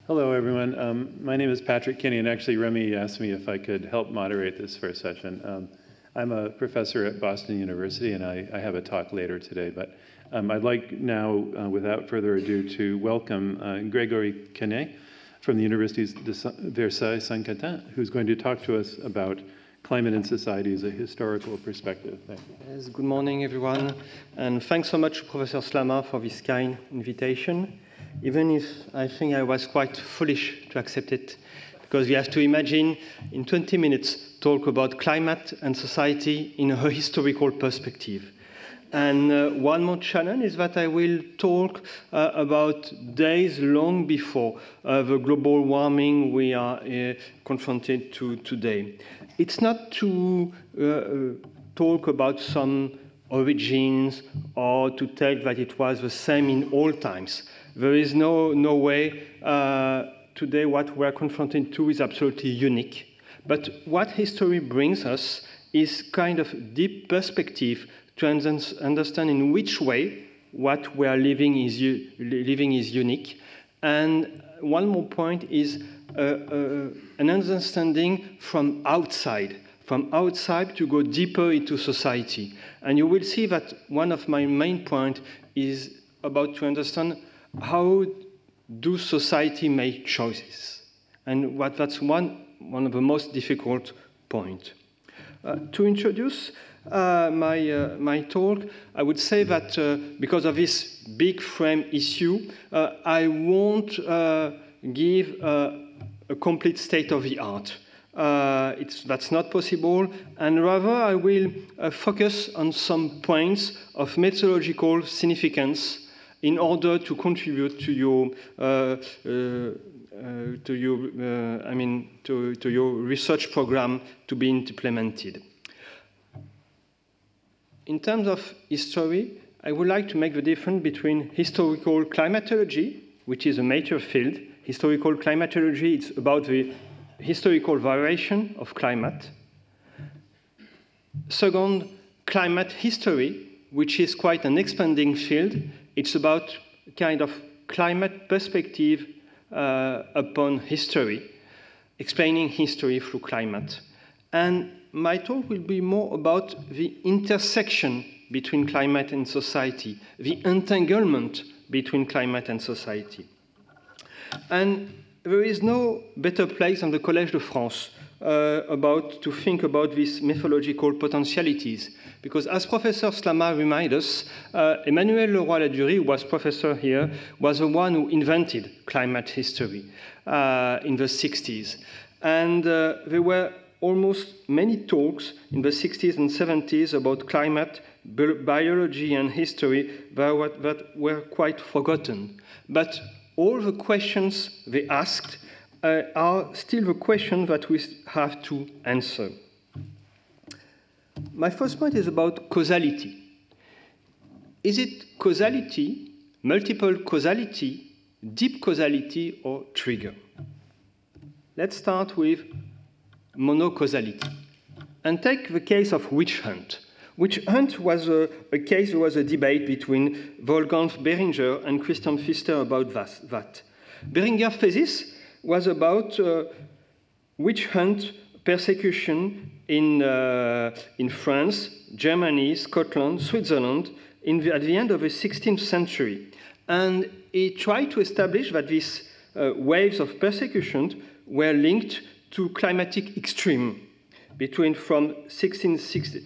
Hello, everyone. My name is Patrick Kinney, and actually Rémy asked me if I could help moderate this first session. I'm a professor at Boston University, and I have a talk later today, but I'd like now, without further ado, to welcome Grégory Quenet from the University's Versailles, Saint-Quentin, who's going to talk to us about climate and society as a historical perspective. Thank you. Yes, good morning, everyone, and thanks so much, Professor Slama, for this kind invitation, even if I think I was quite foolish to accept it, because we have to imagine in 20 minutes talk about climate and society in a historical perspective. And one more challenge is that I will talk about days long before the global warming we are confronted to today. It's not to talk about some origins or to tell that it was the same in all times. There is no way today what we're confronted to is absolutely unique. But what history brings us is kind of deep perspective to understand in which way what we are living is unique. And one more point is an understanding from outside to go deeper into society. And you will see that one of my main points is about to understand how do society make choices. And that's one of the most difficult points. To introduce my talk, I would say that because of this big frame issue, I won't give a complete state of the art. That's not possible, and rather I will focus on some points of methodological significance in order to contribute to your research program to be implemented. In terms of history, I would like to make the difference between historical climatology, which is a major field. Historical climatology, it's about the historical variation of climate. Second, climate history, which is quite an expanding field. It's about kind of climate perspective upon history, explaining history through climate. And my talk will be more about the intersection between climate and society, the entanglement between climate and society. And there is no better place than the Collège de France to think about these methodological potentialities. Because as Professor Slama reminds us, Emmanuel Leroy-Ladurie, who was professor here, was the one who invented climate history in the 60s. And there were almost many talks in the 60s and 70s about climate, biology, and history that were quite forgotten. But all the questions they asked are still the questions that we have to answer. My first point is about causality. Is it causality, multiple causality, deep causality, or trigger? Let's start with monocausality. And take the case of witch hunt. Witch hunt was a case, there was a debate between Wolfgang Behringer and Christian Pfister about that. Behringer's thesis was about witch hunt persecution in France, Germany, Scotland, Switzerland at the end of the 16th century. And he tried to establish that these waves of persecution were linked to climatic extreme from 1560s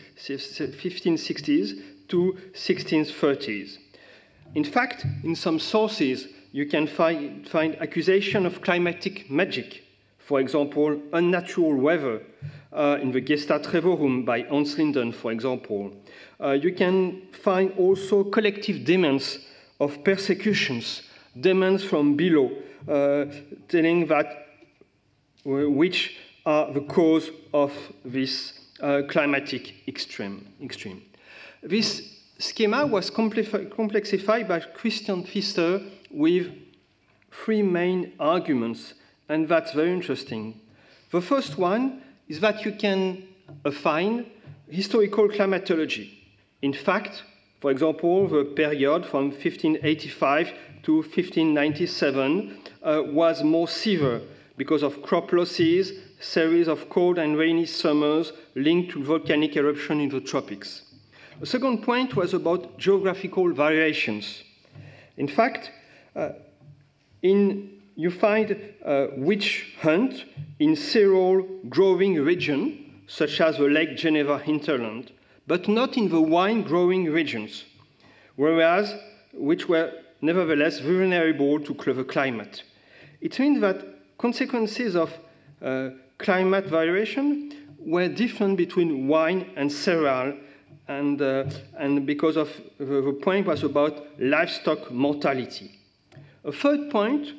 to 1630s. In fact, in some sources, you can find accusation of climatic magic. For example, unnatural weather in the Gesta Trevorum by Hans Linden, for example. You can find also collective demands of persecutions, demands from below, telling that which are the cause of this climatic extreme. This schema was complexified by Christian Pfister with three main arguments, and that's very interesting. The first one is that you can find historical climatology. In fact, for example, the period from 1585 to 1597 was more severe because of crop losses, series of cold and rainy summers linked to volcanic eruption in the tropics. The second point was about geographical variations. In fact, you find witch hunt in several growing regions, such as the Lake Geneva hinterland, but not in the wine-growing regions, whereas which were nevertheless vulnerable to the climate. It means that consequences of climate variation were different between wine and cereal, and because of the point was about livestock mortality. A third point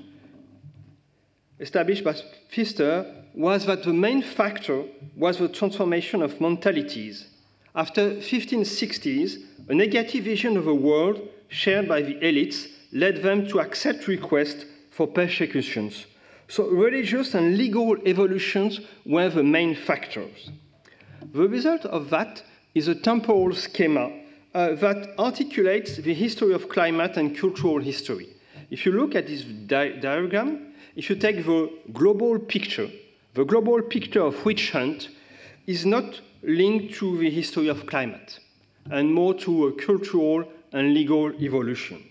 established by Pfister was that the main factor was the transformation of mentalities. After 1560s, a negative vision of the world shared by the elites led them to accept requests for persecutions. So religious and legal evolutions were the main factors. The result of that is a temporal schema that articulates the history of climate and cultural history. If you look at this diagram, if you take the global picture of witch hunt is not linked to the history of climate and more to a cultural and legal evolution.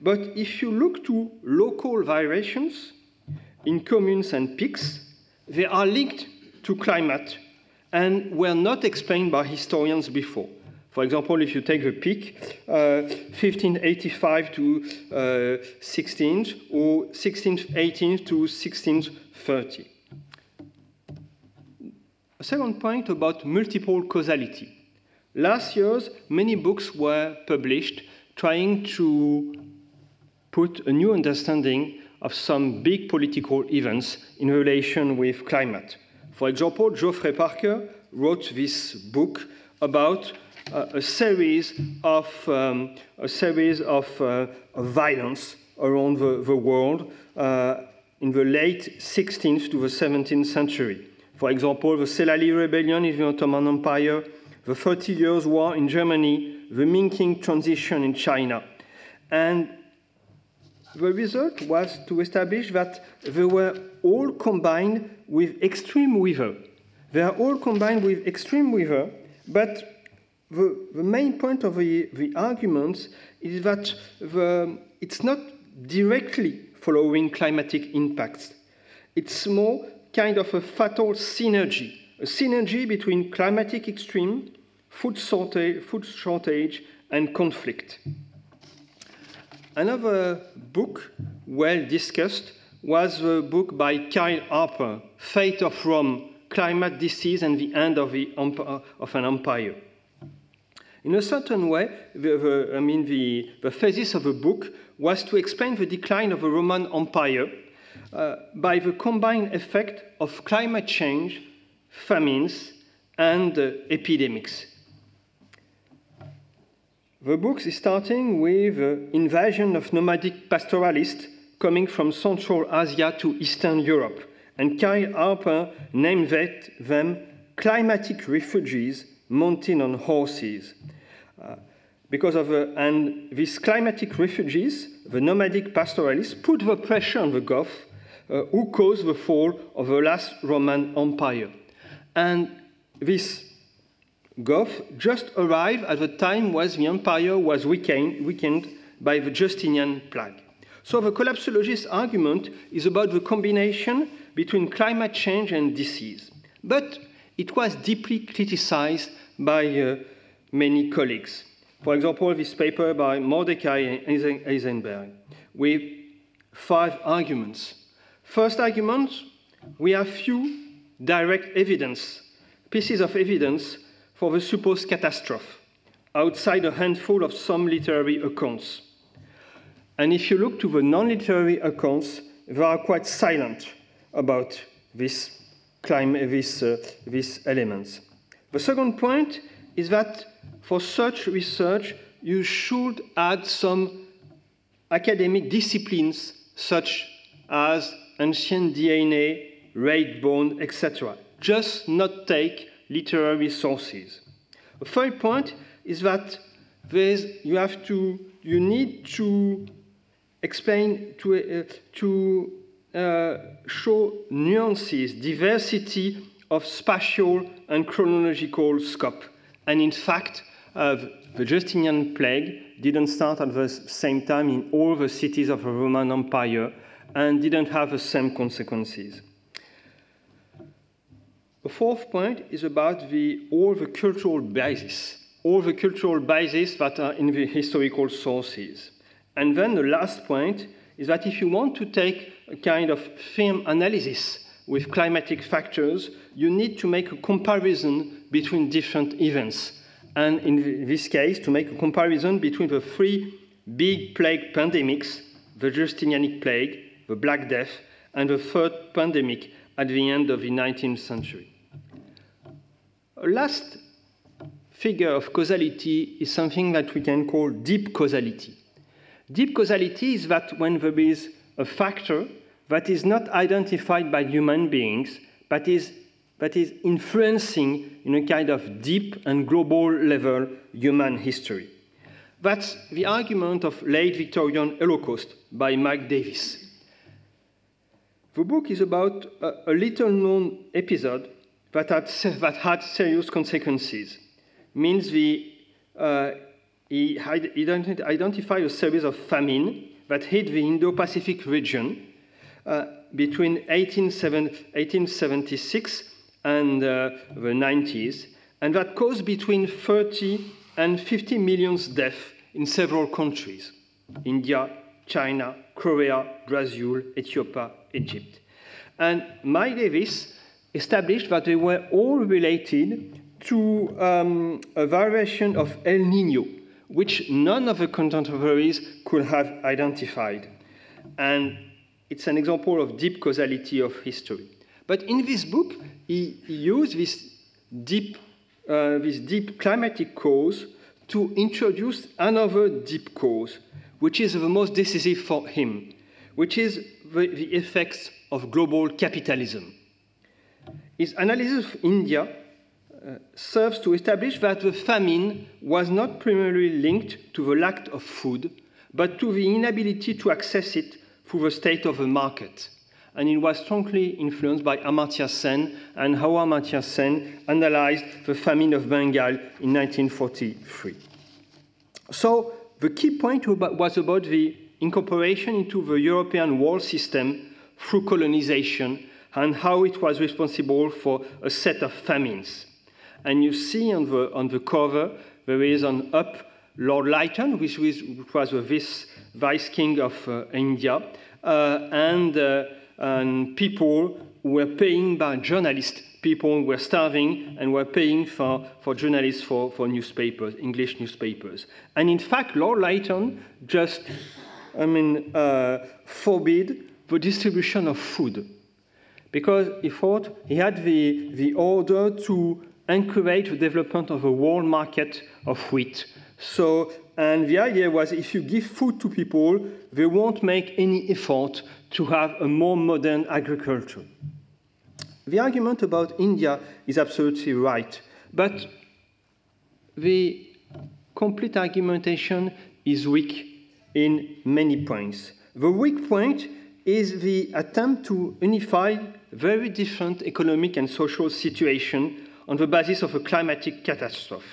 But if you look to local variations in communes and peaks, they are linked to climate and were not explained by historians before. For example, if you take the peak, 1585 to 16, or 1618 to 1630. A second point about multiple causality. Last years, many books were published trying to put a new understanding of some big political events in relation with climate. For example, Geoffrey Parker wrote this book about a series of violence around the world in the late 16th to the 17th century. For example, the Selali Rebellion in the Ottoman Empire, the 30 Years' War in Germany, the Ming transition in China. And the result was to establish that they were all combined with extreme weather. They are all combined with extreme weather, but the main point of the arguments is that it's not directly following climatic impacts. It's more kind of a fatal synergy, a synergy between climatic extreme, food shortage, and conflict. Another book well discussed was the book by Kyle Harper, Fate of Rome, Climate, Disease, and the End of an Empire. In a certain way, the thesis of the book was to explain the decline of the Roman Empire by the combined effect of climate change, famines, and epidemics. The book is starting with invasion of nomadic pastoralists coming from Central Asia to Eastern Europe, and Kyle Harper named them climatic refugees mounted on horses. And these climatic refugees, the nomadic pastoralists, put the pressure on the Gulf, who caused the fall of the last Roman Empire. And this Gulf just arrived at the time when the empire was weakened by the Justinian plague. So the collapsologist argument is about the combination between climate change and disease. But it was deeply criticized by many colleagues. For example, this paper by Mordecai Eisenberg with 5 arguments. First argument, we have few direct pieces of evidence for the supposed catastrophe, outside a handful of some literary accounts. And if you look to the non-literary accounts, they are quite silent about these elements. The second point is that for such research, you should add some academic disciplines such as ancient DNA, red bone, etc. Just not take literary sources. The third point is that you need to explain, to show nuances, diversity of spatial and chronological scope. And in fact, the Justinian plague didn't start at the same time in all the cities of the Roman Empire and didn't have the same consequences. The fourth point is about all the cultural bases that are in the historical sources. And then the last point is that if you want to take a kind of firm analysis with climatic factors, you need to make a comparison between different events. And in this case, to make a comparison between the three big plague pandemics, the Justinianic plague, the Black Death, and the third pandemic at the end of the 19th century. A last figure of causality is something that we can call deep causality. Deep causality is that when there is a factor that is not identified by human beings, but is influencing in a kind of deep and global level human history. That's the argument of late Victorian Holocaust by Mike Davis. The book is about a little-known episode that had serious consequences. Means he identified a series of famine that hit the Indo-Pacific region between 1876 and the 90s, and that caused between 30 and 50 million deaths in several countries: India, China, Korea, Brazil, Ethiopia, Egypt. And Mike Davis established that they were all related to a variation of El Niño, which none of the contemporaries could have identified. And it's an example of deep causality of history. But in this book, he used this deep climatic cause to introduce another deep cause, which is the most decisive for him, which is the effects of global capitalism. His analysis of India serves to establish that the famine was not primarily linked to the lack of food, but to the inability to access it through the state of the market. And it was strongly influenced by Amartya Sen and how Amartya Sen analyzed the famine of Bengal in 1943. So the key point was about the incorporation into the European world system through colonization and how it was responsible for a set of famines. And you see on the cover, there is on up Lord Lytton, which was the vice king of India, and people who were paying by journalists. People were starving and were paying for journalists for newspapers, English newspapers. And in fact, Lord Lytton just, forbid the distribution of food, because he thought he had the order to encourage the development of a world market of wheat. So, and the idea was if you give food to people, they won't make any effort to have a more modern agriculture. The argument about India is absolutely right, but the complete argumentation is weak in many points. The weak point is the attempt to unify very different economic and social situations on the basis of a climatic catastrophe.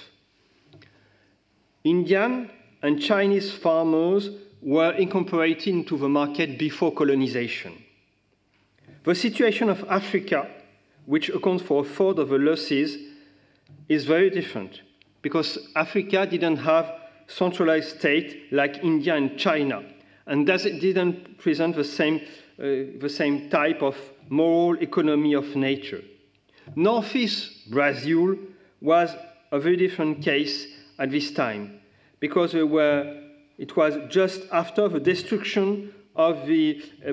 Indian and Chinese farmers were incorporated into the market before colonization. The situation of Africa, which accounts for a third of the losses, is very different because Africa didn't have centralized state like India and China, and didn't present the same type of moral economy of nature. Northeast Brazil was a very different case at this time because it was just after the destruction of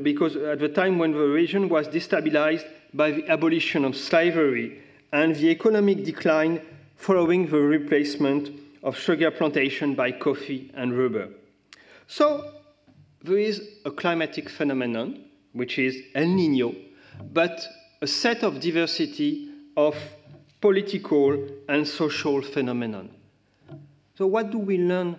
because at the time when the region was destabilized by the abolition of slavery and the economic decline following the replacement of sugar plantation by coffee and rubber. So there is a climatic phenomenon, which is El Niño, but a set of diversity of political and social phenomenon. So what do we learn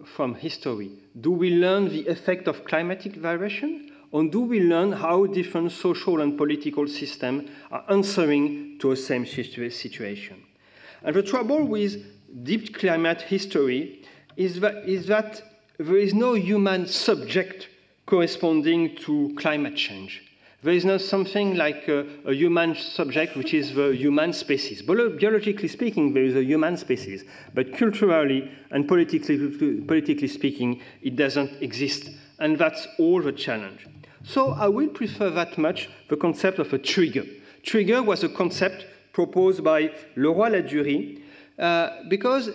from history? Do we learn the effect of climatic variation? Or do we learn how different social and political systems are answering to the same situation? And the trouble with deep climate history is that there is no human subject corresponding to climate change. There is not something like a human subject, which is the human species. Biologically speaking, there is a human species, but culturally and politically speaking, it doesn't exist. And that's all the challenge. So I will prefer that much the concept of a trigger. Trigger was a concept proposed by Leroy-Ladurie, because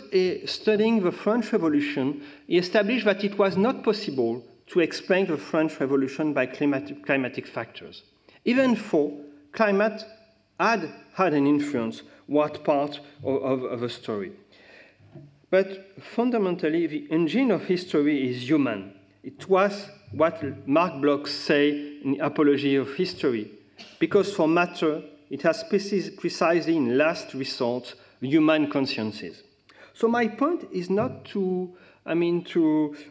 studying the French Revolution, he established that it was not possible to explain the French Revolution by climatic factors. Even though climate had an influence, what part of the story. But fundamentally, the engine of history is human. It was what Mark Bloch say in Apology of History, because for matter, it has precisely in last resort human consciences. So my point is not to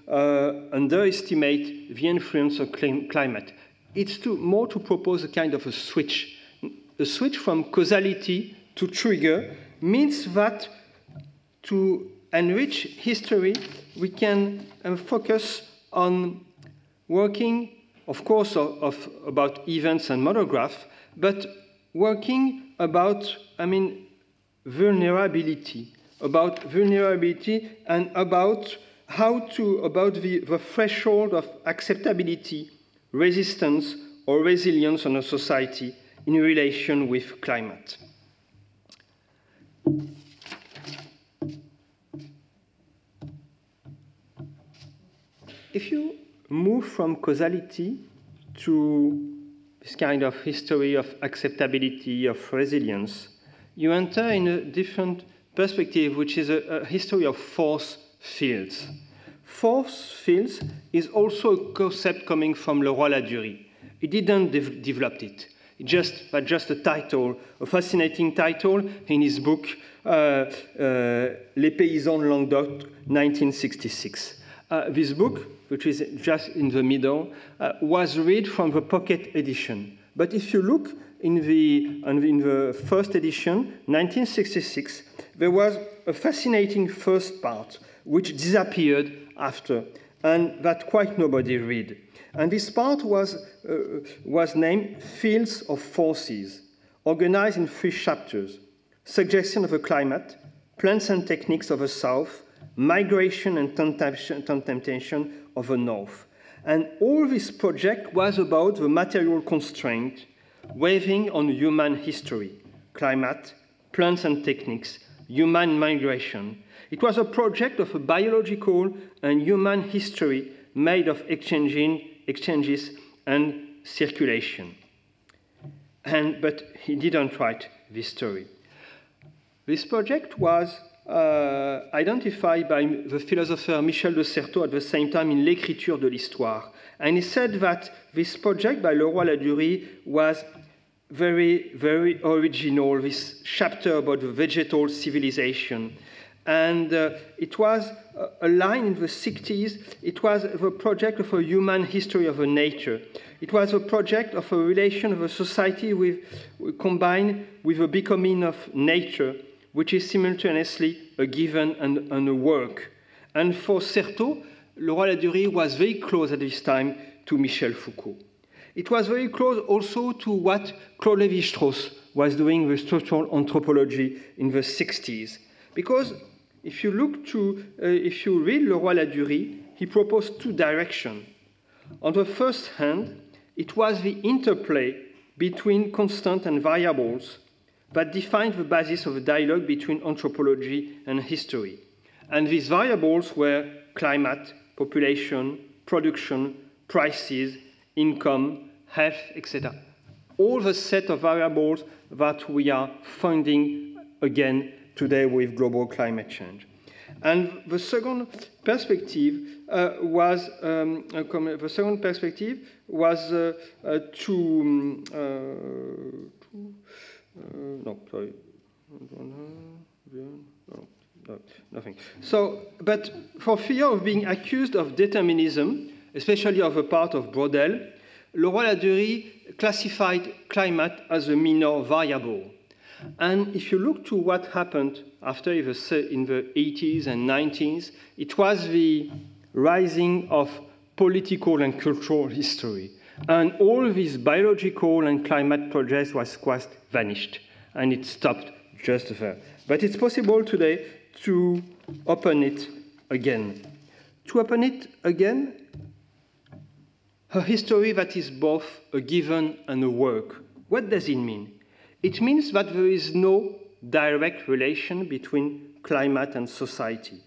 underestimate the influence of climate. It's more to propose a kind of a switch. A switch from causality to trigger means that to enrich history, we can focus on working, of course, about events and monographs, but working about, vulnerability and about the threshold of acceptability, resistance, or resilience on a society in relation with climate. If you move from causality to this kind of history of acceptability, of resilience, you enter in a different perspective, which is a history of force fields. Force fields is also a concept coming from Leroy-Ladurie. He didn't develop it. That's just a title, a fascinating title in his book, Les Paysans de Languedoc, 1966. This book, which is just in the middle, was read from the pocket edition. But if you look in the first edition, 1966, there was a fascinating first part, which disappeared after, and that quite nobody read. And this part was named Fields of Forces, organized in 3 chapters: Suggestion of a Climate, Plants and Techniques of the South, Migration and Temptation of the North. And all this project was about the material constraint weighing on human history, climate, plants and techniques, human migration. It was a project of a biological and human history made of exchanges and circulation. But he didn't write this story. This project was identified by the philosopher Michel de Certeau at the same time in L'écriture de l'histoire. And he said that this project by Leroy-Ladurie was very, very original, this chapter about the vegetal civilization. And it was a line in the 60s. It was the project of a human history of a nature. It was a project of a relation of a society combined with a becoming of nature, which is simultaneously a given and a work. And for Certeau, Leroy-Ladurie was very close at this time to Michel Foucault. It was very close also to what Claude Lévi-Strauss was doing with structural anthropology in the 60s. Because if you read Leroy-Ladurie, he proposed 2 directions. On the first hand, it was the interplay between constant and variables that defined the basis of a dialogue between anthropology and history. And these variables were climate, population, production, prices, income, health, etc. All the set of variables that we are finding again today with global climate change. And the second perspective was nothing. So, but for fear of being accused of determinism, especially on the part of Brodel, Laudato classified climate as a minor variable. And if you look to what happened after in the 80s and 90s, it was the rising of political and cultural history. And all these biological and climate projects was quite vanished, and it stopped just there. But it's possible today to open it again. To open it again, a history that is both a given and a work. What does it mean? It means that there is no direct relation between climate and society,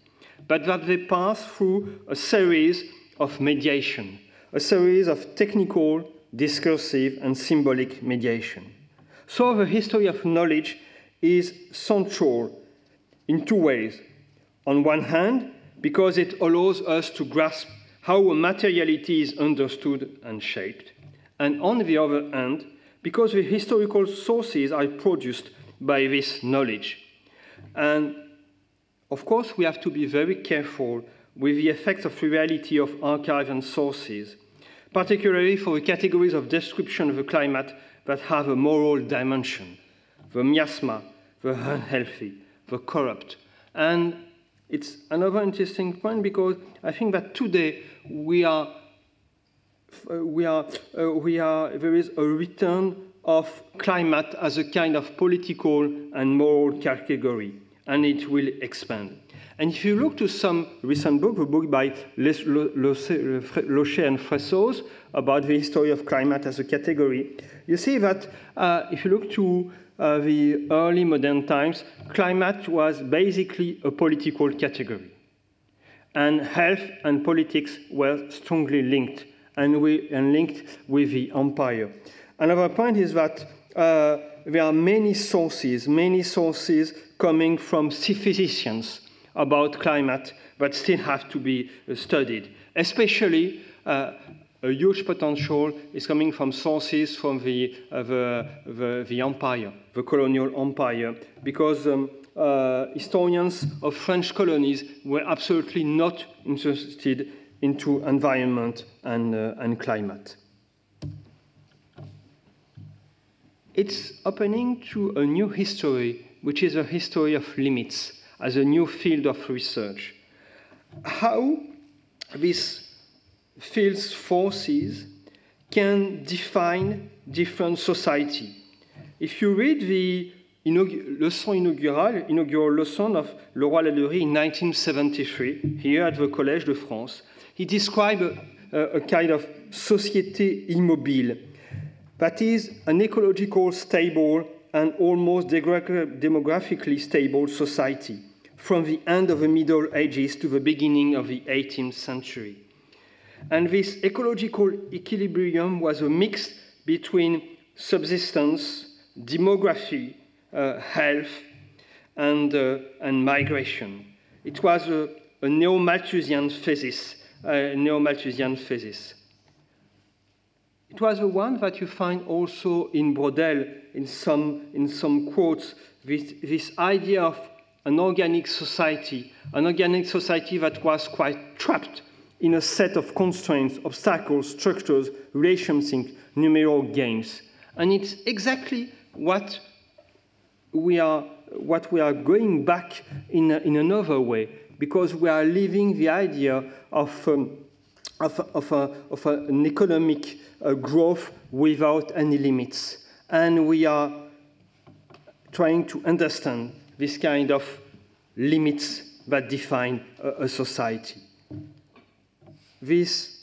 but that they pass through a series of mediation, a series of technical, discursive, and symbolic mediation. So the history of knowledge is central in two ways. On one hand, because it allows us to grasp how a materiality is understood and shaped, and on the other hand, because the historical sources are produced by this knowledge. And of course, we have to be very careful with the effects of reality of archive and sources, particularly for the categories of description of the climate that have a moral dimension, the miasma, the unhealthy, the corrupt. And it's another interesting point because I think that today there is a return of climate as a kind of political and moral category, and it will expand. And if you look to some recent book, a book by Locher and Fressos about the history of climate as a category, you see that if you look to the early modern times, climate was basically a political category. And health and politics were strongly linked, and linked with the empire. Another point is that there are many sources coming from physicians about climate that still have to be studied. Especially, a huge potential is coming from sources from the empire, the colonial empire, because historians of French colonies were absolutely not interested into environment and climate. It's opening to a new history, which is a history of limits, as a new field of research. How these fields forces can define different society. If you read the inaugural lesson of Laudato in 1973, here at the Collège de France, he described a kind of société immobile, that is an ecological stable and almost demographically stable society from the end of the Middle Ages to the beginning of the 18th century. And this ecological equilibrium was a mix between subsistence, demography, health, and migration. It was a neo-Malthusian thesis. It was the one that you find also in Brodel, in some quotes, this idea of an organic society that was quite trapped in a set of constraints, obstacles, structures, relationships, numeral games. And it's exactly what we are going back in another way, because we are leaving the idea of an economic growth without any limits. And we are trying to understand this kind of limits that define a society. This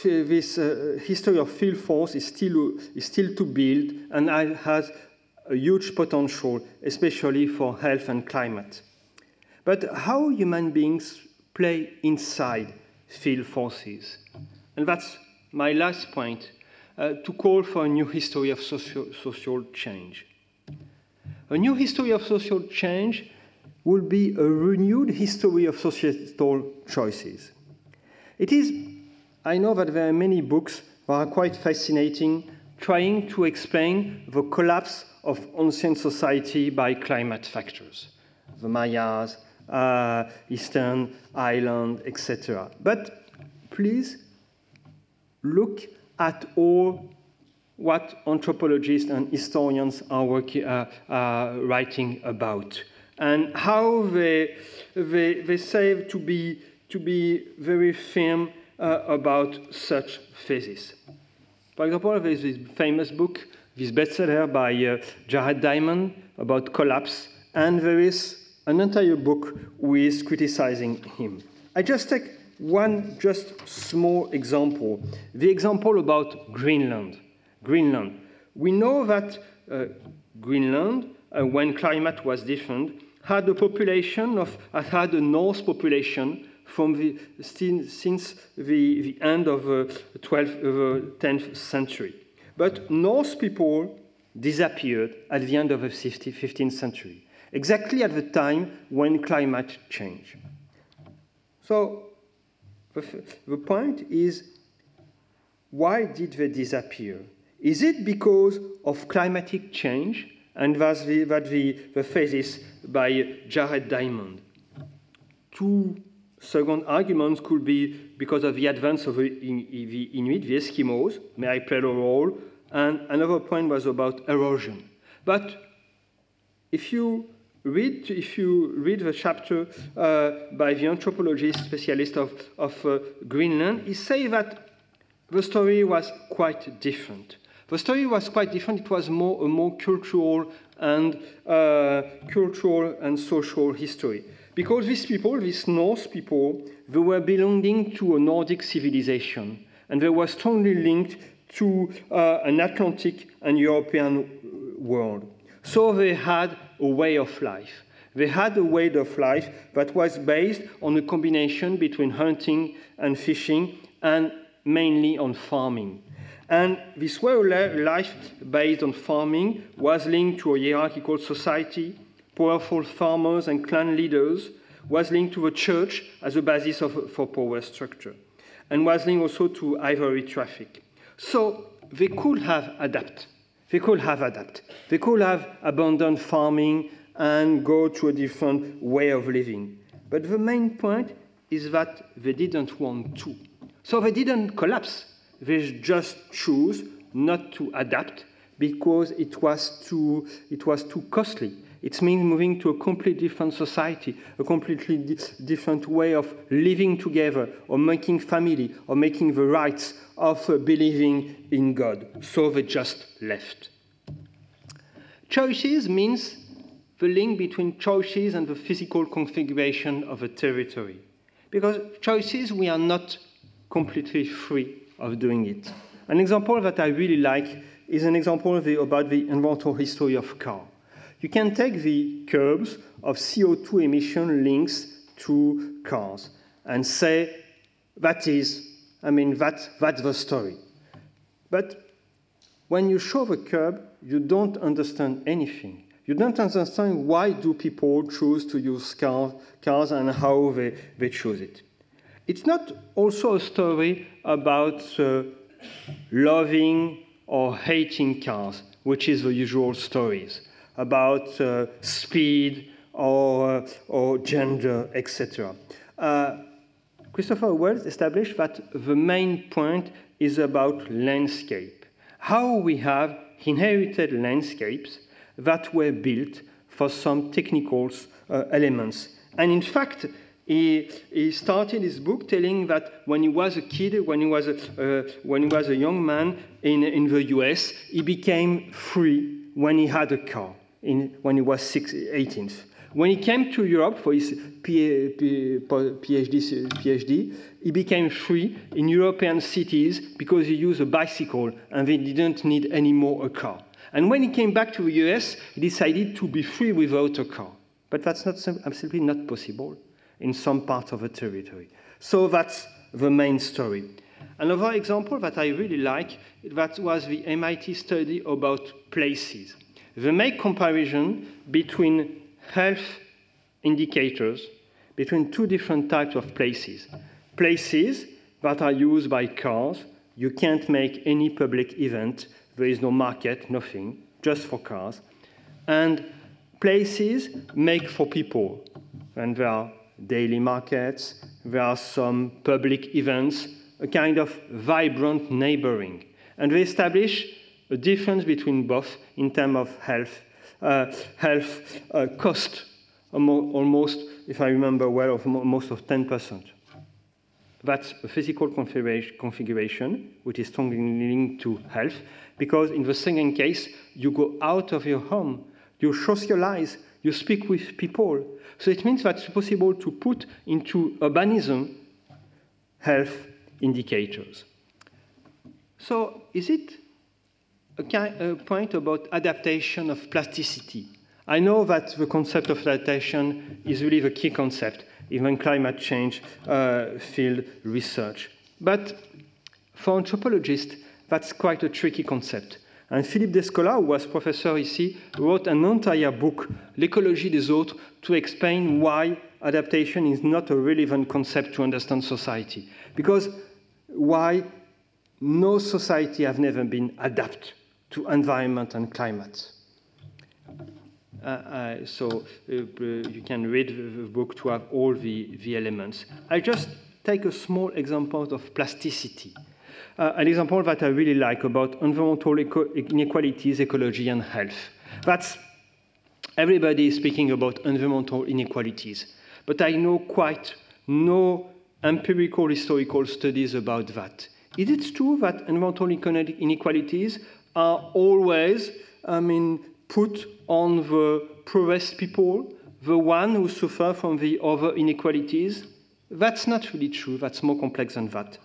history of field force is still to build and has a huge potential, especially for health and climate. But how human beings play inside field forces? And that's my last point, to call for a new history of social change. A new history of social change will be a renewed history of societal choices. It is, I know that there are many books that are quite fascinating, trying to explain the collapse of ancient society by climate factors. The Mayas, Eastern Island, etc. But please look at all what anthropologists and historians are writing about, and how they say to be very firm about such thesis. For example, there is this famous book, this bestseller by Jared Diamond about collapse, and there is an entire book with criticizing him. I just take one just small example, the example about Greenland. Greenland. We know that Greenland, when climate was different, had a a Norse population since the end of the 10th century. But Norse people disappeared at the end of the 15th century, exactly at the time when climate changed. So the point is, why did they disappear? Is it because of climatic change? And that's the thesis by Jared Diamond. Two second arguments could be because of the advance of the Inuit, the Eskimos, may play a role, and another point was about erosion. But if you read the chapter by the anthropologist specialist of Greenland, he says that the story was quite different. The story was quite different. It was a more cultural and social history. Because these people, these Norse people, they were belonging to a Nordic civilization, and they were strongly linked to an Atlantic and European world. So they had a way of life. They had a way of life that was based on a combination between hunting and fishing, and mainly on farming. And this way of life based on farming was linked to a hierarchical society. Powerful farmers and clan leaders, was linked to the church as a basis for power structure, and was linked also to ivory traffic. So they could have adapted. They could have abandoned farming and go to a different way of living. But the main point is that they didn't want to. So they didn't collapse. They just chose not to adapt because it was too costly. It means moving to a completely different society, a completely different way of living together, or making family, or making the rights of believing in God. So they just left. Choices means the link between choices and the physical configuration of a territory. Because choices, we are not completely free of doing it. An example that I really like is an example about the environmental history of car. You can take the curves of CO2 emission links to cars and say, that's the story. But when you show the curve, you don't understand anything. You don't understand why do people choose to use cars and how they choose it. It's not also a story about loving or hating cars, which is the usual stories, about speed or gender, etc. Christopher Wells established that the main point is about landscape, how we have inherited landscapes that were built for some technical elements. And in fact, he started his book telling that when he was a kid, when he was a young man in the US, he became free when he had a car, when he was 18. When he came to Europe for his PhD, he became free in European cities because he used a bicycle and they didn't need anymore a car. And when he came back to the US, he decided to be free without a car. But that's absolutely not possible in some parts of the territory. So that's the main story. Another example that I really like, that was the MIT study about places. They make comparison between health indicators between two different types of places. Places that are used by cars, you can't make any public event, there is no market, nothing, just for cars. And places made for people. and there are daily markets, there are some public events, a kind of vibrant neighboring. And they establish a difference between both in terms of health cost, almost, if I remember well, of almost of 10%. That's a physical configuration, which is strongly linked to health, because in the second case, you go out of your home, you socialize, you speak with people. So it means that it's possible to put into urbanism health indicators. So is it a point about adaptation of plasticity? I know that the concept of adaptation is really the key concept, even climate change field research. But for anthropologists, that's quite a tricky concept. And Philippe Descola, who was professor ici, wrote an entire book, L'écologie des autres, to explain why adaptation is not a relevant concept to understand society. Because why no society have never been adapted to environment and climate. So you can read the book to have all the elements. I just take a small example of plasticity. An example that I really like about environmental inequalities, ecology, and health. That's everybody is speaking about environmental inequalities, but I know quite no empirical historical studies about that. Is it true that environmental inequalities are always, put on the poorest people, the one who suffer from the other inequalities? That's not really true. That's more complex than that.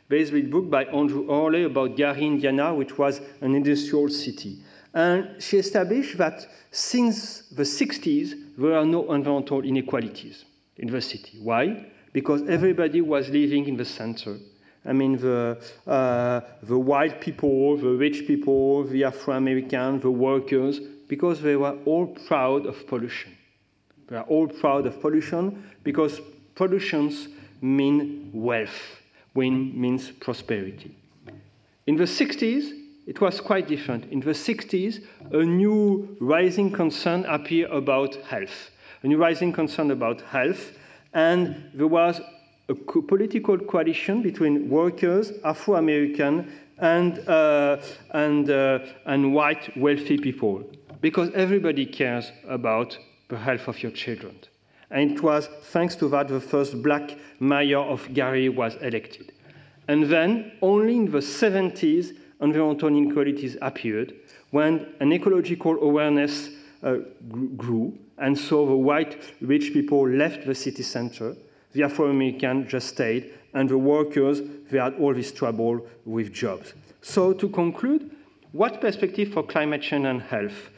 There is a book by Andrew Orley about Gary, Indiana, which was an industrial city. And she established that since the 60s, there are no environmental inequalities in the city. Why? Because everybody was living in the center. The white people, the rich people, the Afro-Americans, the workers, because they were all proud of pollution. They are all proud of pollution because pollutions mean wealth. Win means prosperity. In the 60s, it was quite different. In the 60s, a new rising concern appeared about health. A new rising concern about health, and there was a political coalition between workers, Afro-American, and white wealthy people, because everybody cares about the health of your children. And it was thanks to that the first black mayor of Gary was elected. And then, only in the 70s, environmental inequalities appeared, when an ecological awareness grew, and so the white rich people left the city center, the Afro-American just stayed, and the workers, they had all this trouble with jobs. So to conclude, what perspective for climate change and health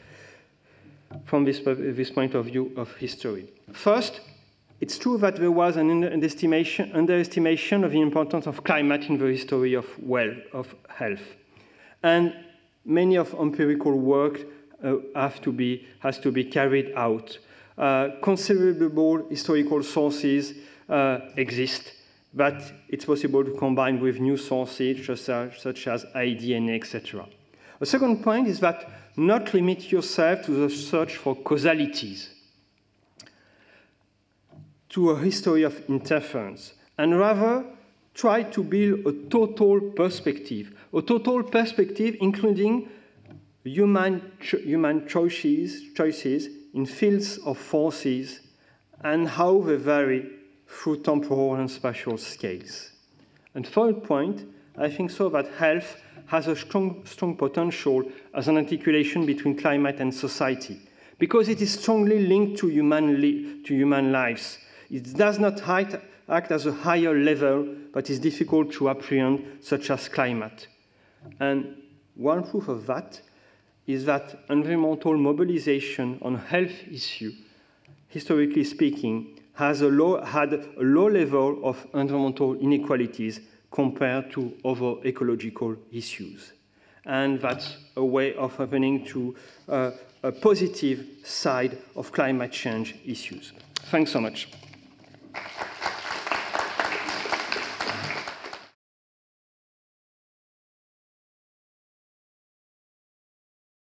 from this point of view of history? First, it's true that there was an underestimation of the importance of climate in the history of health. And many of empirical work has to be carried out. Considerable historical sources exist, but it's possible to combine with new sources such as iDNA, etc. A second point is that not limit yourself to the search for causalities, to a history of interference, and rather try to build a total perspective including human choices in fields of forces and how they vary through temporal and spatial scales. And third point, I think so that health has a strong potential as an articulation between climate and society, because it is strongly linked to human lives. It does not act as a higher level, but is difficult to apprehend, such as climate. And one proof of that is that environmental mobilization on health issue, historically speaking, had a low level of environmental inequalities compared to other ecological issues. And that's a way of opening to a positive side of climate change issues. Thanks so much.